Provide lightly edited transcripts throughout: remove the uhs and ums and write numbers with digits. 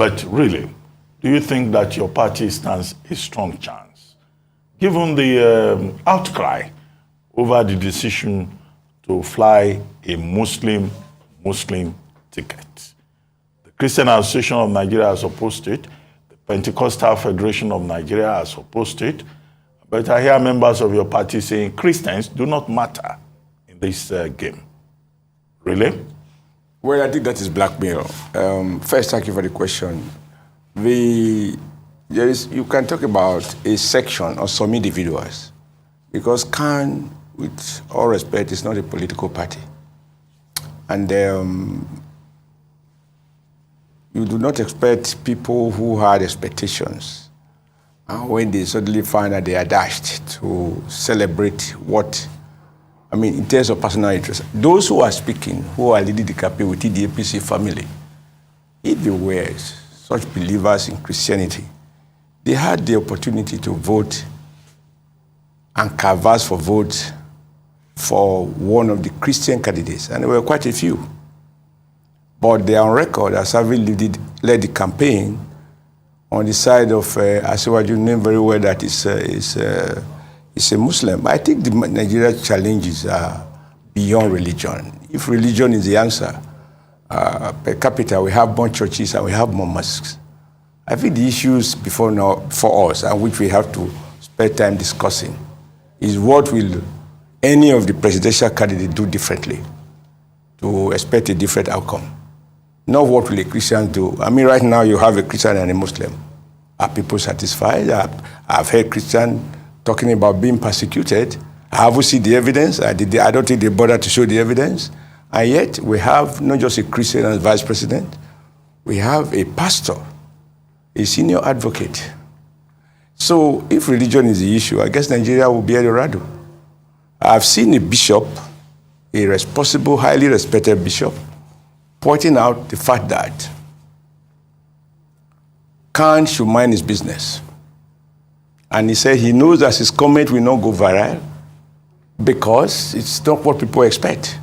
But really, do you think that your party stands a strong chance, given the outcry over the decision to fly a Muslim ticket? The Christian Association of Nigeria has opposed it. The Pentecostal Federation of Nigeria has opposed it. But I hear members of your party saying Christians do not matter in this game. Really? Well, I think that is blackmail. First, thank you for the question. You can talk about a section or some individuals, because CAN, with all respect, is not a political party. And you do not expect people who had expectations, and when they suddenly find that they are dashed, to celebrate what, in terms of personal interest. Those who are speaking, who are leading the campaign within the APC family, if they were such believers in Christianity, they had the opportunity to vote and canvass for votes for one of the Christian candidates, and there were quite a few. But they are on record as having led the campaign on the side of Asiwaju, named very well that is a Muslim. I think the Nigeria challenges are beyond religion. If religion is the answer, per capita, we have more churches and we have more mosques. I think the issues for us, and which we have to spend time discussing, is what will any of the presidential candidates do differently to expect a different outcome. Not what will a Christian do. Right now you have a Christian and a Muslim. Are people satisfied? I've heard Christians talking about being persecuted. Have we seen the evidence? I don't think they bother to show the evidence. And yet we have not just a Christian as vice president, we have a pastor, a senior advocate. So if religion is the issue, I guess Nigeria will be Eldorado. I've seen a bishop, a responsible, highly respected bishop, pointing out the fact that Khan should mind his business. And he said he knows that his comment will not go viral because it's not what people expect.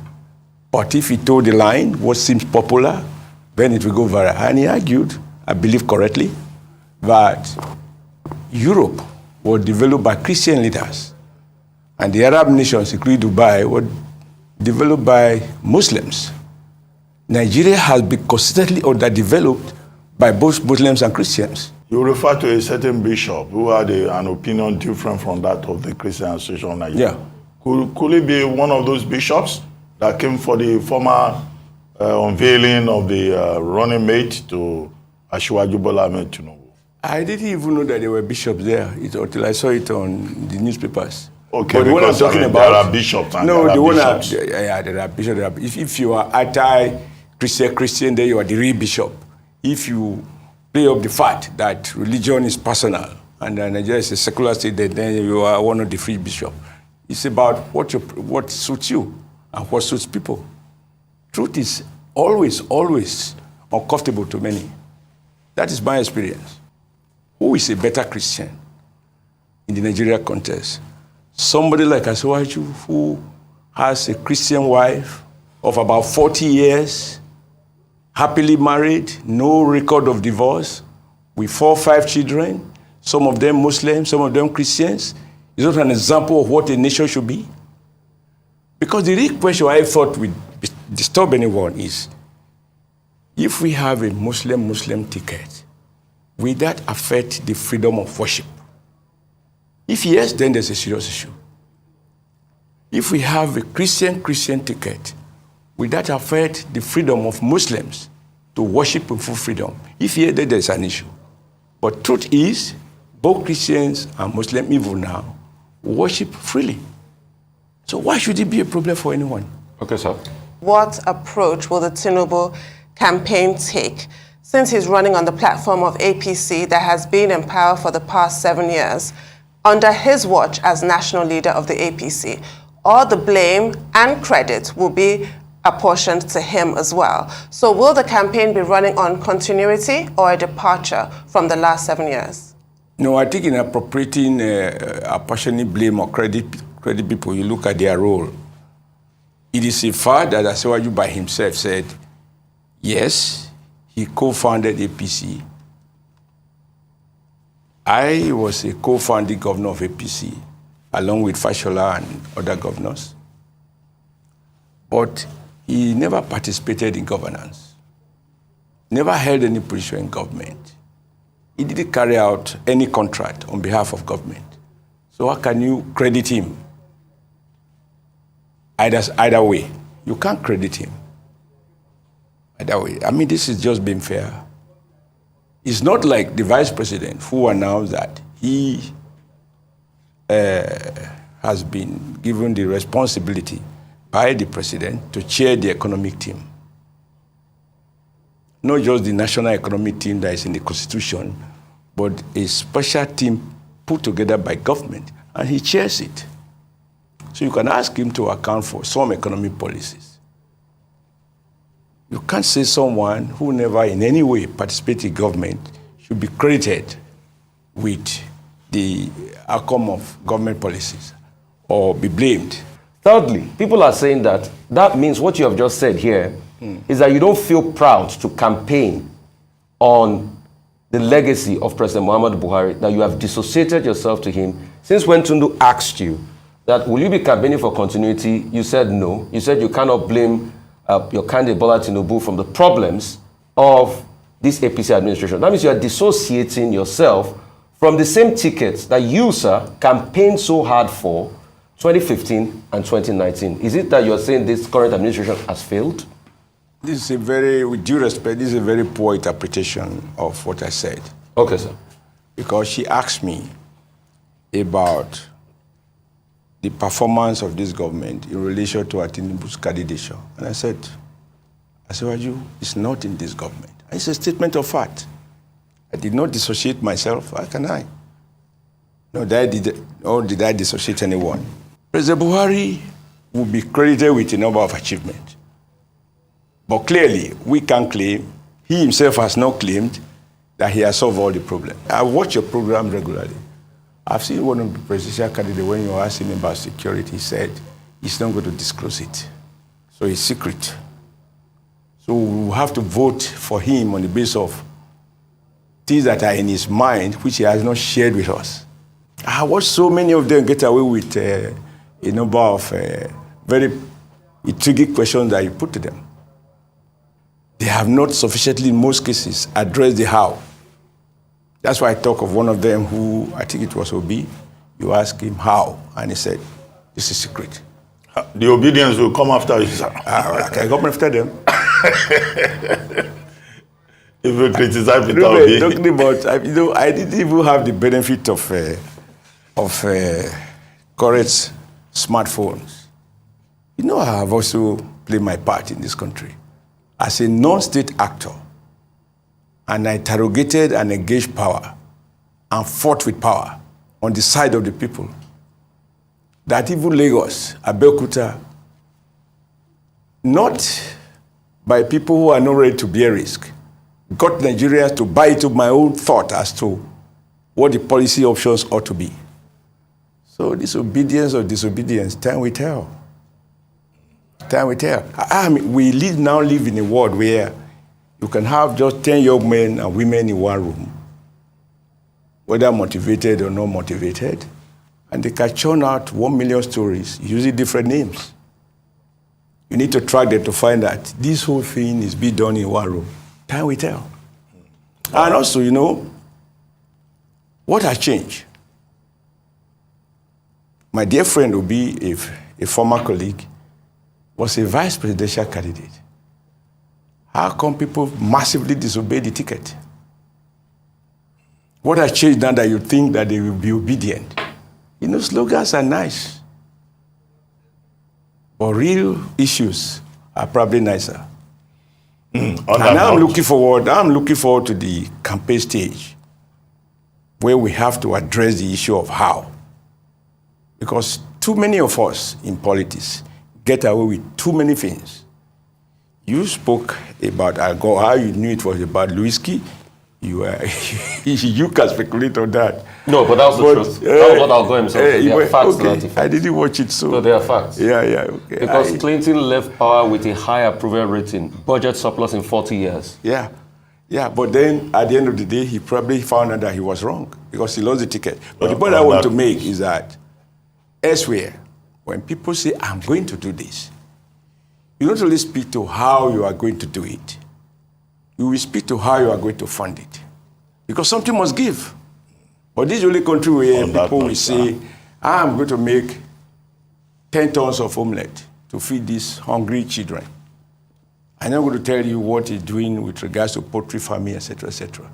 But if he told the line, what seems popular, then it will go viral. And he argued, I believe correctly, that Europe was developed by Christian leaders, and the Arab nations, including Dubai, were developed by Muslims. Nigeria has been consistently underdeveloped by both Muslims and Christians. You refer to a certain bishop who had an opinion different from that of the Christian Association of Nigeria. Yeah. Could it be one of those bishops that came for the former unveiling of the running mate to Asiwaju Bola Ahmed Tinubu? I didn't even know that there were bishops there until I saw it on the newspapers. Okay, but the one I'm talking about, there are bishops. And no, there are bishops. There are bishops. If you are anti-Christian, then you are the real bishop. If you play up the fact that religion is personal and Nigeria is a secular state, then you are one of the free bishops. It's about what suits you and what suits people. Truth is always uncomfortable to many. That is my experience. Who is a better Christian in the Nigeria context? Somebody like Asiwaju, who has a Christian wife of about 40 years, happily married, no record of divorce, with 4 or 5 children, some of them Muslims, some of them Christians. Is not an example of what a nation should be? Because the real question I thought would disturb anyone is, if we have a Muslim ticket, will that affect the freedom of worship? If yes, then there's a serious issue. If we have a Christian ticket, will that affect the freedom of Muslims to worship in full freedom? If yes, then there's an issue. But truth is, both Christians and Muslims, even now, worship freely. So why should it be a problem for anyone? Okay, sir. What approach will the Tinubu campaign take, since he's running on the platform of APC that has been in power for the past 7 years, under his watch as national leader of the APC? All the blame and credit will be apportioned to him as well. So will the campaign be running on continuity or a departure from the last 7 years? No, I think in appropriating apportioning blame or credit people, you look at their role. It is a fact that Asiwaju by himself said, yes, he co-founded APC, I was a co-founding governor of APC, along with Fashola and other governors. But he never participated in governance, never held any position in government. He didn't carry out any contract on behalf of government. So how can you credit him? Either way, you can't credit him. Either way. I mean, this is just being fair. It's not like the vice president who announced that he has been given the responsibility by the president to chair the economic team. Not just the national economic team that is in the constitution, but a special team put together by government, and he chairs it. So you can ask him to account for some economic policies. You can't say someone who never in any way participated in government should be credited with the outcome of government policies or be blamed. Thirdly, people are saying that means what you have just said here is that you don't feel proud to campaign on the legacy of President Muhammadu Buhari, that you have dissociated yourself to him. Since when Tundu asked you that will you be campaigning for continuity, you said no. You said you cannot blame your candidate Bola Tinubu from the problems of this APC administration. That means you are dissociating yourself from the same tickets that you, sir, campaigned so hard for 2015 and 2019. Is it that you're saying this current administration has failed? This is a very, with due respect, this is a very poor interpretation of what I said. Okay, sir. Because she asked me about the performance of this government in relation to Tinubu's candidature. And I said, it's not in this government. It's a statement of fact. I did not dissociate myself. How can I? No, did I dissociate anyone? President Buhari will be credited with a number of achievements. But clearly, we can claim, he himself has not claimed that he has solved all the problems. I watch your program regularly. I've seen one of the presidential candidates, when you asked him about security, he said he's not going to disclose it. So it's secret. So we have to vote for him on the basis of things that are in his mind, which he has not shared with us. I watched so many of them get away with a number of very intriguing questions that you put to them. They have not sufficiently, in most cases, addressed the how. That's why I talk of one of them who, I think it was Obi, you ask him how, and he said, this is secret. The Obi-dients will come after you, sir. I come after them. If you criticize Peter Obi. Talking about, I didn't even have the benefit of correct smartphones. I have also played my part in this country as a non-state actor, and I interrogated and engaged power and fought with power on the side of the people. That even Lagos, Abeokuta, not by people who are not ready to bear risk, got Nigerians to buy into my own thought as to what the policy options ought to be. So this obedience or disobedience, time will tell. Time will tell. I mean, we now live in a world where you can have just 10 young men and women in one room, whether motivated or not motivated, and they can churn out 1 million stories using different names. You need to track them to find that this whole thing is being done in one room. Time will tell. And also, what has changed? My dear friend Obi, a former colleague, was a vice presidential candidate. How come people massively disobey the ticket? What has changed now that you think that they will be obedient? Slogans are nice, but real issues are probably nicer. And I'm looking forward to the campaign stage where we have to address the issue of how. Because too many of us in politics get away with too many things. You spoke about alcohol, how you knew it was about Lewinsky. You can speculate on that. No, but that was the truth. That was what Al Gore himself said. There are facts, okay. I didn't watch it, so... No, there are facts. Yeah, okay. Because Clinton left power with a high approval rating, budget surplus in 40 years. Yeah. Yeah, but then at the end of the day, he probably found out that he was wrong because he lost the ticket. But the point I want to make is that elsewhere, when people say, I'm going to do this, you don't really speak to how you are going to do it. You will speak to how you are going to fund it. Because something must give. But this is the only country where people will say, I'm going to make 10 tons of omelette to feed these hungry children. I'm not going to tell you what he's doing with regards to poultry farming, etc., etc.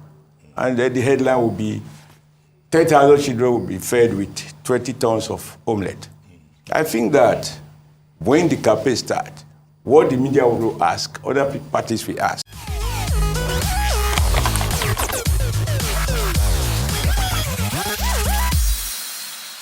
And then the headline will be, 10,000 children will be fed with 20 tons of omelette. I think that when the campaign starts, what the media will ask, other parties will ask.